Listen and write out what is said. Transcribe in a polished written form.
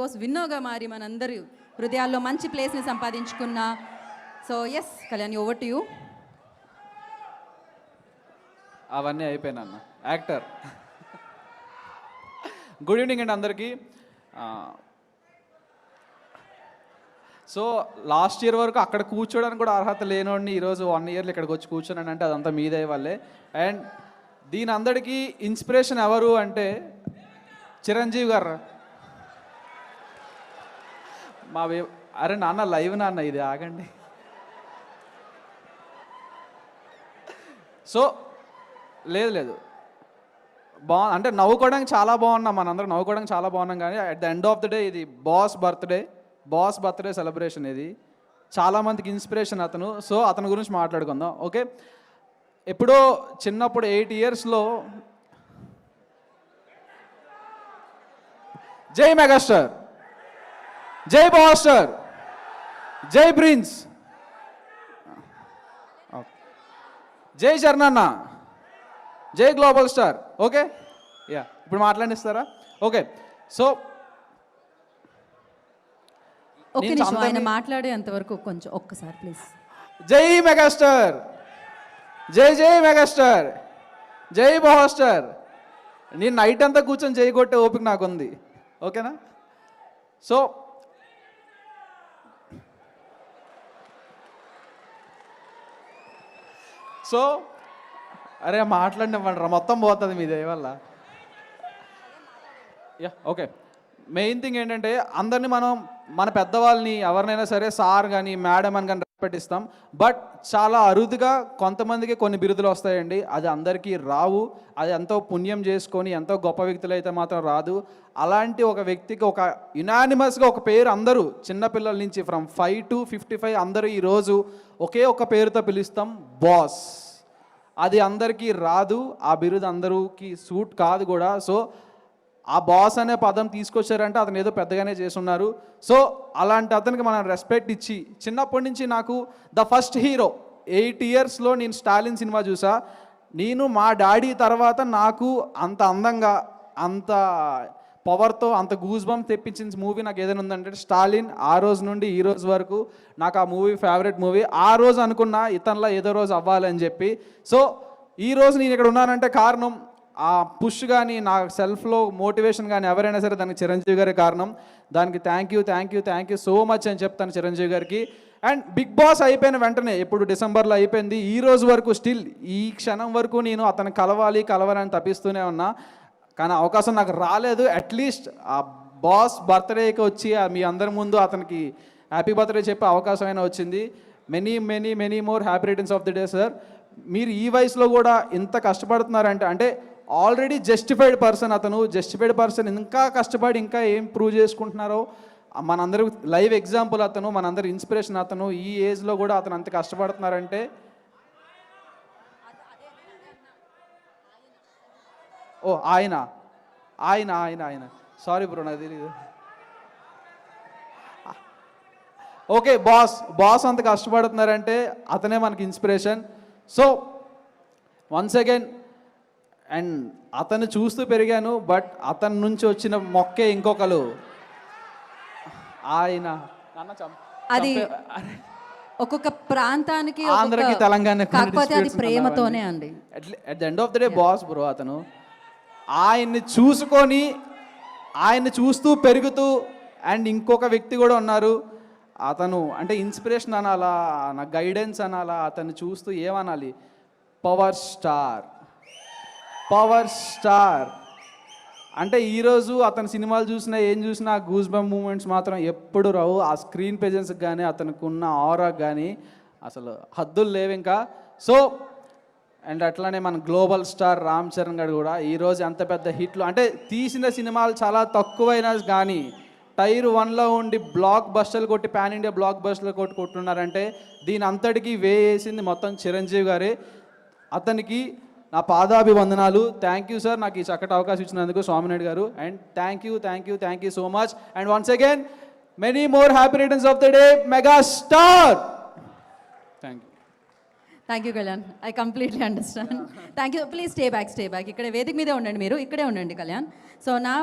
Course విన్నోగా మారి మనందరి హృదయాల్లో మంచి ప్లేస్ని సంపాదించుకున్న so S Kalyani over to you. అవన్నీ అయిపోయినా అన్న యాక్టర్. గుడ్ ఈవినింగ్ అండి అందరికీ. సో లాస్ట్ ఇయర్ వరకు అక్కడ కూర్చోడానికి కూడా అర్హత లేనోడిని ఈరోజు 1 ఇయర్లో ఇక్కడికి వచ్చి కూర్చోనండి అంటే అదంతా మీదే వాళ్ళే. అండ్ దీని అందరికీ ఇన్స్పిరేషన్ ఎవరు అంటే చిరంజీవి గారు. అరే నాన్న లైవ్ నాన్న ఇది ఆగండి. సో లేదు అంటే నవ్వుకోవడానికి చాలా బాగున్నాం, మనందరం నవ్వుకోవడానికి చాలా బాగున్నాం. కానీ at the end of the day ఇది బాస్ బర్త్డే సెలబ్రేషన్. ఇది చాలామందికి ఇన్స్పిరేషన్ అతను. సో అతని గురించి మాట్లాడుకుందాం. ఓకే, ఎప్పుడో చిన్నప్పుడు 8 ఇయర్స్లో జై మెగాస్టార్, జై బాస్టర్, జై ప్రిన్స్, జై చరణన్న, జై గ్లోబల్ స్టార్. ఓకే యా, ఇప్పుడు మాట్లాడిస్తారా? ఓకే, సో ఒక్క నిమిషం ఆయన మాట్లాడేంతవరకు కొంచెం ఒక్కసారి ప్లీజ్. జై మెగాస్టార్, జై మెగాస్టార్, జై బాస్టర్. నేను నైట్ అంతా కూర్చొని జై కొట్టే ఓపిక నాకు ఉంది. ఓకేనా? సో అరే మాట్లాడినవ్వండి రా, మొత్తం పోతుంది మీ దయ వల్ల. యా ఓకే, మెయిన్ థింగ్ ఏంటంటే అందరినీ మనం మన పెద్దవాళ్ళని ఎవరినైనా సరే సార్ కానీ మేడం అని కానీ పెట్టిస్తాం. బట్ చాలా అరుదుగా కొంతమందికి కొన్ని బిరుదులు వస్తాయండి. అది అందరికీ రావు. అది ఎంతో పుణ్యం చేసుకొని ఎంతో గొప్ప వ్యక్తులు అయితే మాత్రం రాదు. అలాంటి ఒక వ్యక్తికి ఒక యునానిమస్గా ఒక పేరు అందరూ చిన్నపిల్లల నుంచి ఫ్రమ్ 5 to 55 అందరూ ఈరోజు ఒకే ఒక పేరుతో పిలుస్తాం, బాస్. అది అందరికీ రాదు, ఆ బిరుదు అందరికీ సూట్ కాదు కూడా. సో ఆ బాస్ అనే పదం తీసుకొచ్చారంటే అతను ఏదో పెద్దగానే చేస్తున్నారు. సో అలాంటి అతనికి మనం రెస్పెక్ట్ ఇచ్చి, చిన్నప్పటి నుంచి నాకు ద ఫస్ట్ హీరో 8 ఇయర్స్లో నేను స్టాలిన్ సినిమా చూసా. నేను మా డాడీ తర్వాత నాకు అంత అందంగా, అంత పవర్తో, అంత గూస్ బంప్ తెప్పించిన మూవీ నాకు ఏదైనా ఉందంటే స్టాలిన్. ఆ రోజు నుండి ఈ రోజు వరకు నాకు ఆ మూవీ ఫేవరెట్ మూవీ. ఆ రోజు అనుకున్నా ఇతనిలా ఏదో రోజు అవ్వాలని చెప్పి. సో ఈ రోజు నేను ఇక్కడ ఉన్నానంటే కారణం ఆ పుష్ కానీ, నా సెల్ఫ్లో మోటివేషన్ కానీ ఎవరైనా సరే దానికి చిరంజీవి గారే కారణం. దానికి థ్యాంక్ యూ సో మచ్ అని చెప్తాను చిరంజీవి గారికి. అండ్ బిగ్ బాస్ అయిపోయిన వెంటనే, ఇప్పుడు డిసెంబర్లో అయిపోయింది, ఈ రోజు వరకు స్టిల్ ఈ క్షణం వరకు నేను అతను కలవాలని తప్పిస్తూనే ఉన్నా. కానీ అవకాశం నాకు రాలేదు. అట్లీస్ట్ ఆ బాస్ బర్త్డేకి వచ్చి మీ అందరి ముందు అతనికి హ్యాపీ బర్త్డే చెప్పే అవకాశం అయినా వచ్చింది. Many more happy returns of the day sir. మీరు ఈ వయసులో కూడా ఇంత కష్టపడుతున్నారంటే అంటే ఆల్రెడీ జస్టిఫైడ్ పర్సన్ ఇంకా కష్టపడి ఇంకా ఏం ప్రూవ్ చేసుకుంటున్నారో మనందరూ లైవ్ ఎగ్జాంపుల్ అతను, మనందరూ ఇన్స్పిరేషన్ అతను. ఈ ఏజ్లో కూడా అతను అంత కష్టపడుతున్నారంటే ఓ ఆయన సారీ బ్రో నాకు తెలియదు. ఓకే, బాస్ అంత కష్టపడుతున్నారంటే అతనే మనకి inspiration. So once again, and అతను చూస్తూ పెరిగాను. బట్ అతని నుంచి వచ్చిన మొక్కే ఇంకొకరు ఆయన. అది ఒక్కొక్క ప్రాంతానికి, ఆంధ్రకి తెలంగాణకి కాకపోతే అది ప్రేమతోనే అండి. At the end of the day boss bro అతను. ఆయన్ని చూస్తూ పెరుగుతూ. అండ్ ఇంకొక వ్యక్తి కూడా ఉన్నారు, అతను అంటే ఇన్స్పిరేషన్ అనాలా, నా గైడెన్స్ అనాలా, అతన్ని చూస్తూ ఏమనాలి, పవర్ స్టార్. అంటే ఈరోజు అతని సినిమాలు చూసినా ఏం చూసినా గూస్ బంప్ మూమెంట్స్ మాత్రం ఎప్పుడు రావు. ఆ స్క్రీన్ ప్రెజెన్స్కి కానీ అతనికి ఉన్న ఆరాకి కానీ అసలు హద్దులు లేవు ఇంకా. సో అండ్ అట్లానే మన గ్లోబల్ స్టార్ రామ్ చరణ్ గారు కూడా ఈరోజు అంత పెద్ద హిట్లు, అంటే తీసిన సినిమాలు చాలా తక్కువైనా కానీ టైర్ 1లో ఉండి బ్లాక్ బస్టర్లు కొట్టి పాన్ ఇండియా బ్లాక్ బస్టర్లు కొట్టుకుంటున్నారంటే దీని అంతటికీ వేసింది మొత్తం చిరంజీవి గారే. అతనికి నా పాదాభివందనాలు. థ్యాంక్ యూ సార్, నాకు ఈ చక్కటి అవకాశం ఇచ్చినందుకు స్వామినాయుడు గారు. And thank you so much. And once again many more happy returns of the day megastar. Thank you Kalyan, I completely understand. Thank you. Please stay back. ఇక్కడ వేదిక మీదే ఉండండి, మీరు ఇక్కడే ఉండండి కళ్యాణ్. సో నా